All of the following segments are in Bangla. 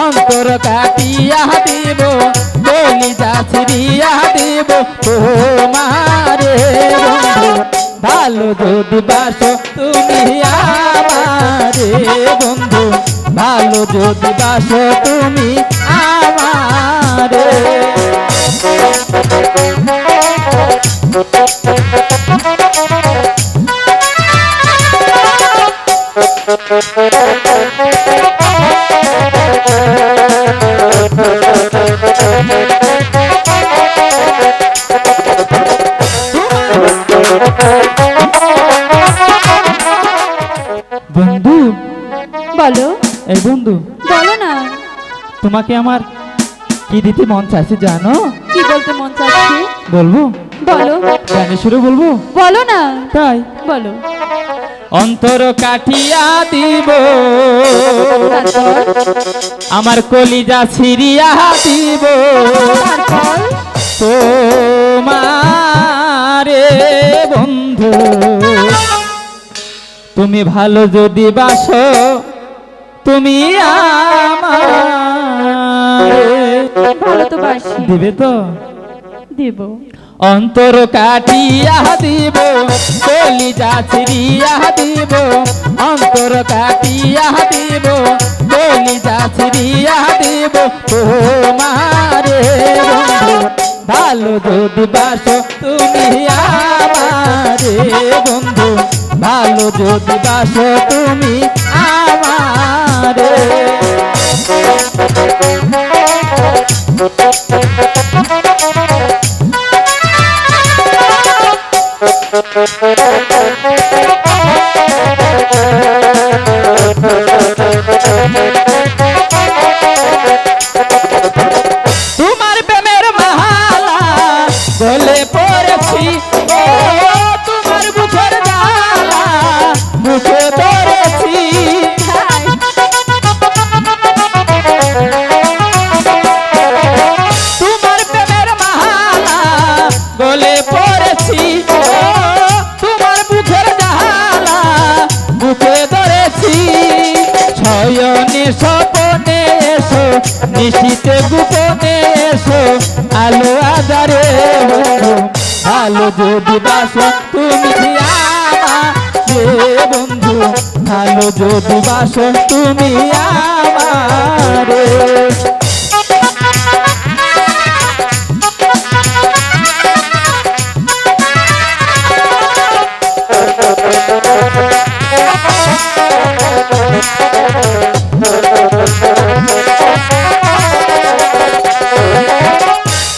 অন্তর কাটিয়া দিব কলিজা ছিড়িয়া দিব তোমারে বন্ধু ভালো যদি বাসো তুমি আমারে বন্ধু ভালো যদি বাসো তুমি আমারে বন্ধু বলো। এই বন্ধু বলো না। তোমাকে আমার কি দিতে মন চাইছে জানো? কি বলতে মন চাচ্ছে? বলবো? বলো। জানি শুরু বলবো? বলো না। তাই বলো। অন্তর কাটিয়া দিব তারপর? আমার কলিজা ছিড়িয়া দিব তারপর? তোমারে বন্ধু তুমি ভালো যদি বাসো তুমি আমারে ভালো তো বাসি। দিবে তো? দেব। অন্তর কাটিয়া দিব কলিজা ছিড়িয়া দিব অন্তর কাটিয়া দিব কলিজা ছিড়িয়া দিব তোমারে বন্ধু ভালো যদি বাসো তুমি আমারে বন্ধু ভালো যদি বাসো তুমি আমারে তোমার প্রেমের মালা গলে পড়েছি ও তোমার বুকের জ্বালা মুখে ধরেছি তোমার প্রেমের মালা গলে পড়েছি ও তোমার বুকের জ্বালা বুকে ধরেছি ছয়নে স্বপনে এসো নিশীতে গোপনে এসো আলো আধারে বন্ধু ভালো যদি বাসো তুমি আমারে বন্ধু ভালো যদি বাসো তুমি আমারে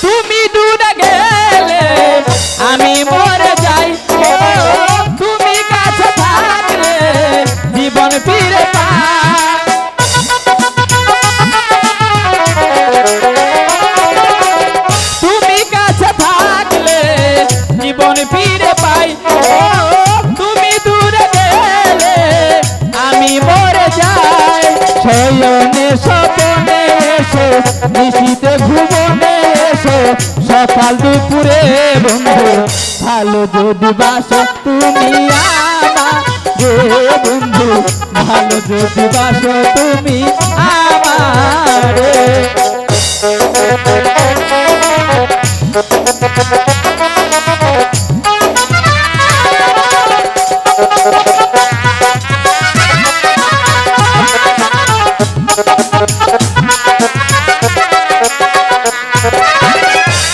তুমি দূরে গেলে আমি মরে যাই ও তুমি কাছে থাকলে জীবন ফিরে পাই তুমি কাছে থাকলে জীবন ফিরে পাই ও তুমি দূরে গেলে আমি মরে যাই শয়নে স্বপনে এসো নিশীতে ভুবনে এসো সকাল দুপুরে বন্ধু ভালো যদি বাসো তুমি আমারে বন্ধু ভালো যদি বাসো তুমি আমারে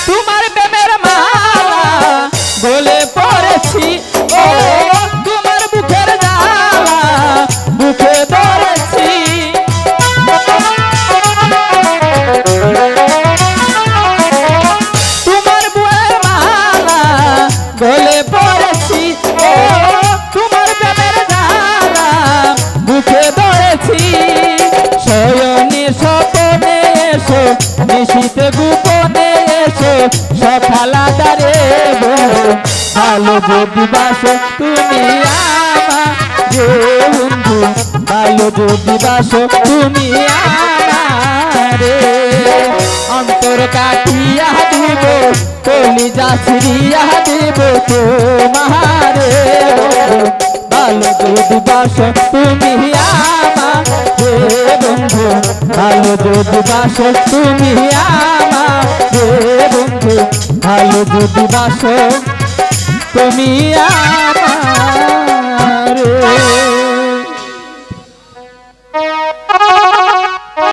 তোমার প্রেমের মালা গলে পড়েছি ও তোমার বুকের জ্বালা বুকে ধরেছি তোমার বুকের মালা গলে পড়েছি ও তোমার প্রেমের জ্বালা বুকে ধরেছি শয়নে স্বপনে এসো নিশীতে গোপনে এসো সকাল আধারে বন্ধু ভালো যদি বাসো তুমি আমারে বন্ধু ভালো যদি বাসো তুমি আমারে অন্তর কাটিয়া দিব কলিজা ছিড়িয়া দিব তোমারে বন্ধু ভালো যদি বাসো তুমি আমার রে বন্ধু, ভালো যদি বাসো তুমি আমার রে বন্ধু, ভালো যদি বাসো তুমি আমার।